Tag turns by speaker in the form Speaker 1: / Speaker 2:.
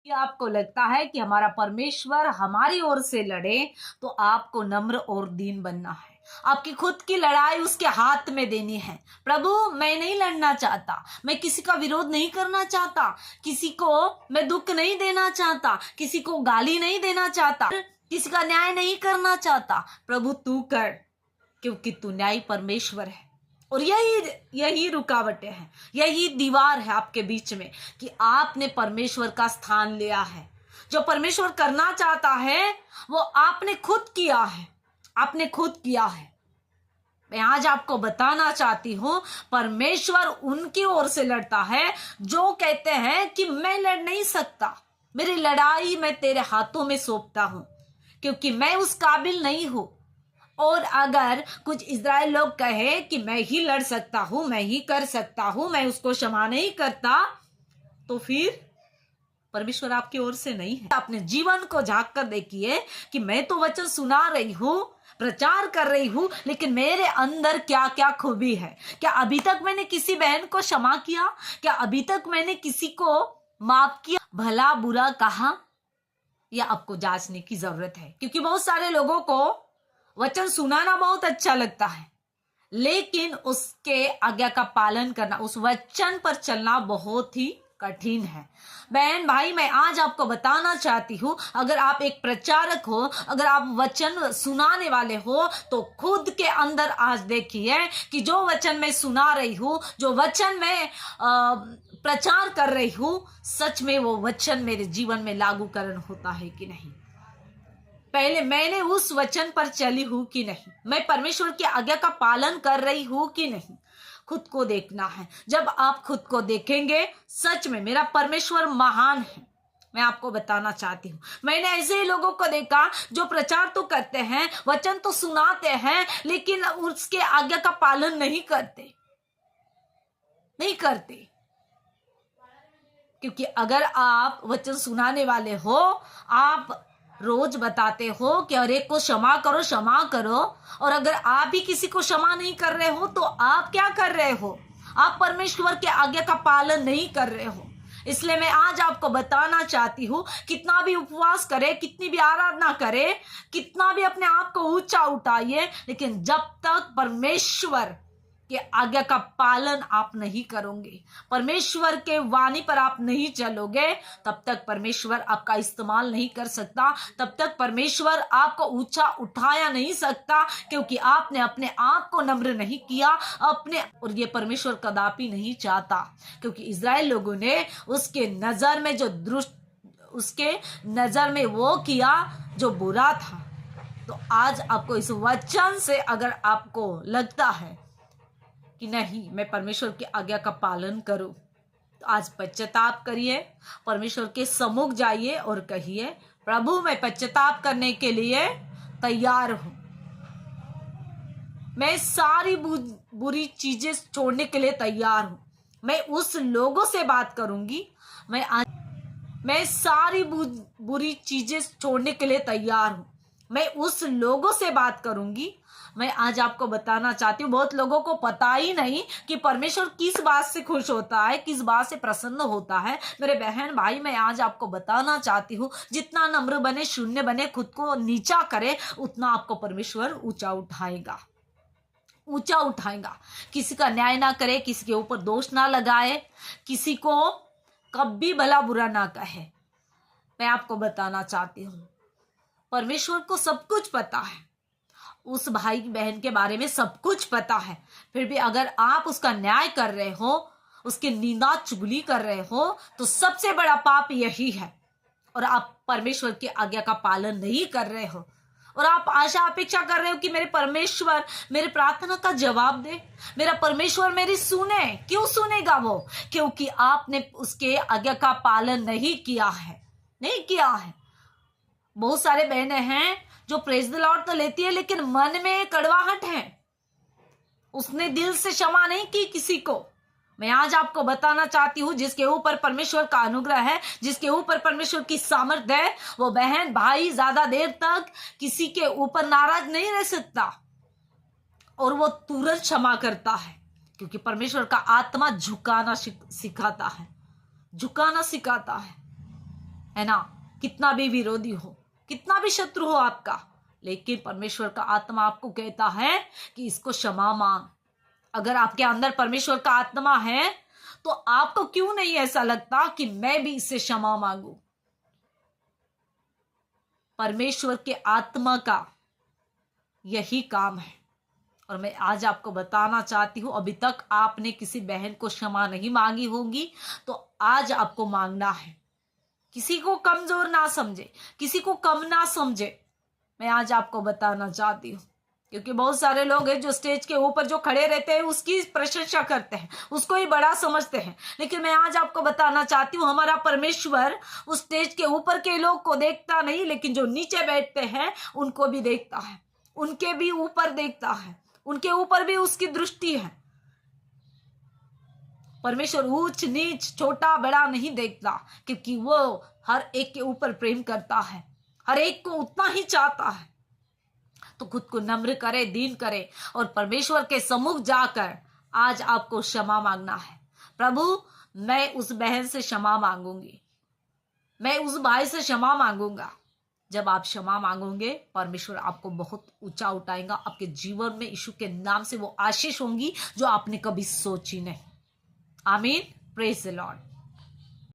Speaker 1: कि आपको लगता है कि हमारा परमेश्वर हमारी ओर से लड़े, तो आपको नम्र और दीन बनना है। आपकी खुद की लड़ाई उसके हाथ में देनी है। प्रभु, मैं नहीं लड़ना चाहता, मैं किसी का विरोध नहीं करना चाहता, किसी को मैं दुख नहीं देना चाहता, किसी को गाली नहीं देना चाहता, किसी का न्याय नहीं करना चाहता। प्रभु तू कर, क्योंकि तू न्यायी परमेश्वर है। और यही रुकावटें हैं, यही दीवार है आपके बीच में कि आपने परमेश्वर का स्थान लिया है। जो परमेश्वर करना चाहता है वो आपने खुद किया है, आपने खुद किया है। मैं आज आपको बताना चाहती हूं, परमेश्वर उनकी ओर से लड़ता है जो कहते हैं कि मैं लड़ नहीं सकता, मेरी लड़ाई मैं तेरे हाथों में सौंपता हूं, क्योंकि मैं उस काबिल नहीं हूं। और अगर कुछ इज़राइल लोग कहे कि मैं ही लड़ सकता हूं, मैं ही कर सकता हूं, मैं उसको क्षमा नहीं करता, तो फिर परमेश्वर आपकी ओर से नहीं है। अपने जीवन को झांक कर देखिए कि मैं तो वचन सुना रही हूं, प्रचार कर रही हूं, लेकिन मेरे अंदर क्या क्या खूबी है। क्या अभी तक मैंने किसी बहन को क्षमा किया? क्या अभी तक मैंने किसी को माफ किया, भला बुरा कहा? यह आपको जांचने की जरूरत है, क्योंकि बहुत सारे लोगों को वचन सुनाना बहुत अच्छा लगता है, लेकिन उसके आज्ञा का पालन करना, उस वचन पर चलना बहुत ही कठिन है। बहन भाई, मैं आज आपको बताना चाहती हूँ, अगर आप एक प्रचारक हो, अगर आप वचन सुनाने वाले हो, तो खुद के अंदर आज देखिए कि जो वचन मैं सुना रही हूँ, जो वचन मैं प्रचार कर रही हूँ, सच में वो वचन मेरे जीवन में लागूकरण होता है कि नहीं। पहले मैंने उस वचन पर चली हूं कि नहीं, मैं परमेश्वर की आज्ञा का पालन कर रही हूं कि नहीं, खुद को देखना है। जब आप खुद को देखेंगे, सच में मेरा परमेश्वर महान है। मैं आपको बताना चाहती हूँ, मैंने ऐसे ही लोगों को देखा जो प्रचार तो करते हैं, वचन तो सुनाते हैं, लेकिन उसके आज्ञा का पालन नहीं करते। क्योंकि अगर आप वचन सुनाने वाले हो, आप रोज बताते हो कि हर एक को क्षमा करो, क्षमा करो, और अगर आप ही किसी को क्षमा नहीं कर रहे हो, तो आप क्या कर रहे हो? आप परमेश्वर के आज्ञा का पालन नहीं कर रहे हो। इसलिए मैं आज आपको बताना चाहती हूँ, कितना भी उपवास करे, कितनी भी आराधना करे, कितना भी अपने आप को ऊंचा उठाइए, लेकिन जब तक परमेश्वर के आज्ञा का पालन आप नहीं करोगे, परमेश्वर के वाणी पर आप नहीं चलोगे, तब तक परमेश्वर आपका इस्तेमाल नहीं कर सकता, तब तक परमेश्वर आपको ऊंचा उठाया नहीं सकता, क्योंकि आपने अपने आप को नम्र नहीं किया अपने। और ये परमेश्वर कदापि नहीं चाहता, क्योंकि इज़राइल लोगों ने उसके नजर में उसके नजर में वो किया जो बुरा था। तो आज आपको इस वचन से अगर आपको लगता है कि नहीं, मैं परमेश्वर की आज्ञा का पालन करूं, तो आज पश्चाताप करिए, परमेश्वर के सम्मुख जाइए और कहिए, प्रभु मैं पश्चाताप करने के लिए तैयार हूं, मैं सारी बुरी चीजें छोड़ने के लिए तैयार हूं, मैं उस लोगों से बात करूंगी, मैं सारी बुरी चीजें छोड़ने के लिए तैयार हूं, मैं उस लोगों से बात करूंगी। मैं आज आपको बताना चाहती हूँ, बहुत लोगों को पता ही नहीं कि परमेश्वर किस बात से खुश होता है, किस बात से प्रसन्न होता है। मेरे बहन भाई, मैं आज आपको बताना चाहती हूँ, जितना नम्र बने, शून्य बने, खुद को नीचा करे, उतना आपको परमेश्वर ऊंचा उठाएगा। किसी का न्याय ना करे, किसी के ऊपर दोष ना लगाए, किसी को कभी भला बुरा ना कहे। मैं आपको बताना चाहती हूँ, परमेश्वर को सब कुछ पता है, उस भाई बहन के बारे में सब कुछ पता है, फिर भी अगर आप उसका न्याय कर रहे हो, उसकी निंदा चुगली कर रहे हो, तो सबसे बड़ा पाप यही है। और आप परमेश्वर की आज्ञा का पालन नहीं कर रहे हो, और आप आशा अपेक्षा कर रहे हो कि मेरे परमेश्वर मेरे प्रार्थना का जवाब दे, मेरा परमेश्वर मेरी सुने। क्यों सुनेगा वो? क्योंकि आपने उसके आज्ञा का पालन नहीं किया है। बहुत सारे बहनें हैं जो प्रेज द लॉर्ड तो लेती है, लेकिन मन में कड़वाहट है, उसने दिल से क्षमा नहीं की किसी को। मैं आज आपको बताना चाहती हूँ, जिसके ऊपर परमेश्वर का अनुग्रह है, जिसके ऊपर परमेश्वर की सामर्थ्य है, वो बहन भाई ज्यादा देर तक किसी के ऊपर नाराज नहीं रह सकता, और वो तुरंत क्षमा करता है, क्योंकि परमेश्वर का आत्मा झुकाना सिखाता है। है ना, कितना भी विरोधी हो, कितना भी शत्रु हो आपका, लेकिन परमेश्वर का आत्मा आपको कहता है कि इसको क्षमा मांग। अगर आपके अंदर परमेश्वर का आत्मा है तो आपको क्यों नहीं ऐसा लगता कि मैं भी इससे क्षमा मांगू। परमेश्वर के आत्मा का यही काम है। और मैं आज आपको बताना चाहती हूं, अभी तक आपने किसी बहन को क्षमा नहीं मांगी होगी तो आज आपको मांगना है। किसी को कमजोर ना समझे, किसी को कम ना समझे, मैं आज आपको बताना चाहती हूँ। क्योंकि बहुत सारे लोग हैं जो स्टेज के ऊपर जो खड़े रहते हैं उसकी प्रशंसा करते हैं, उसको ही बड़ा समझते हैं। लेकिन मैं आज आपको बताना चाहती हूँ, हमारा परमेश्वर उस स्टेज के ऊपर के लोग को देखता नहीं, लेकिन जो नीचे बैठते हैं उनको भी देखता है, उनके भी ऊपर देखता है, उनके ऊपर भी उसकी दृष्टि है। परमेश्वर ऊंच नीच छोटा बड़ा नहीं देखता, क्योंकि वो हर एक के ऊपर प्रेम करता है, हर एक को उतना ही चाहता है। तो खुद को नम्र करे, दीन करे और परमेश्वर के सम्मुख जाकर आज आपको क्षमा मांगना है। प्रभु, मैं उस बहन से क्षमा मांगूंगी, मैं उस भाई से क्षमा मांगूंगा। जब आप क्षमा मांगोगे, परमेश्वर आपको बहुत ऊंचा उठाएगा। आपके जीवन में यीशु के नाम से वो आशीष होंगी जो आपने कभी सोची नहीं। आमीन। Praise the Lord.